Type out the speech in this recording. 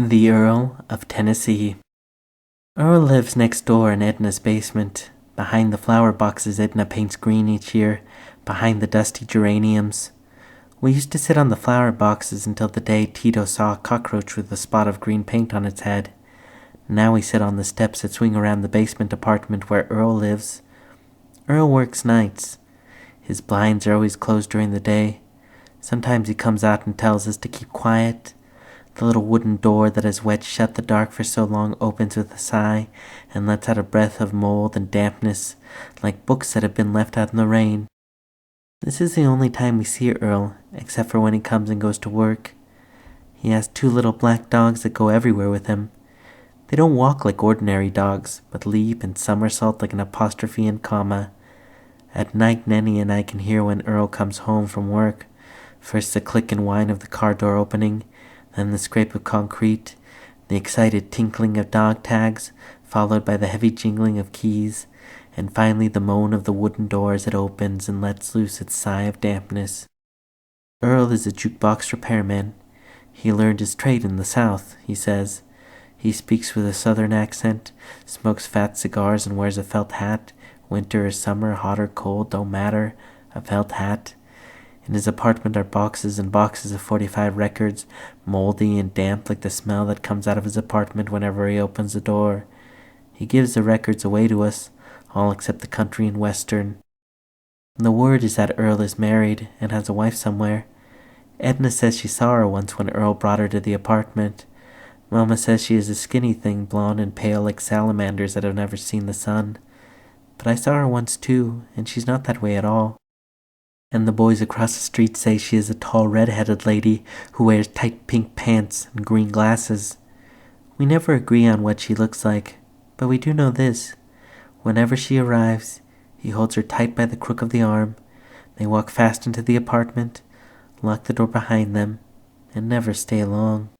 The Earl of Tennessee. Earl lives next door in Edna's basement. Behind the flower boxes Edna paints green each year, behind the dusty geraniums. We used to sit on the flower boxes until the day Tito saw a cockroach with a spot of green paint on its head. Now we sit on the steps that swing around the basement apartment where Earl lives. Earl works nights. His blinds are always closed during the day. Sometimes he comes out and tells us to keep quiet. The little wooden door that has wedged shut the dark for so long opens with a sigh and lets out a breath of mold and dampness, like books that have been left out in the rain. This is the only time we see Earl, except for when he comes and goes to work. He has 2 little black dogs that go everywhere with him. They don't walk like ordinary dogs, but leap and somersault like an apostrophe and comma. At night, Nenny and I can hear when Earl comes home from work. First the click and whine of the car door opening, then the scrape of concrete, the excited tinkling of dog tags, followed by the heavy jingling of keys, and finally the moan of the wooden door as it opens and lets loose its sigh of dampness. Earl is a jukebox repairman. He learned his trade in the South, he says. He speaks with a southern accent, smokes fat cigars and wears a felt hat. Winter or summer, hot or cold, don't matter, a felt hat. In his apartment are boxes and boxes of 45 records, moldy and damp like the smell that comes out of his apartment whenever he opens the door. He gives the records away to us, all except the country and western. And the word is that Earl is married and has a wife somewhere. Edna says she saw her once when Earl brought her to the apartment. Mama says she is a skinny thing, blonde and pale like salamanders that have never seen the sun. But I saw her once too, and she's not that way at all. And the boys across the street say she is a tall red-headed lady who wears tight pink pants and green glasses. We never agree on what she looks like, but we do know this. Whenever she arrives, he holds her tight by the crook of the arm. They walk fast into the apartment, lock the door behind them, and never stay long.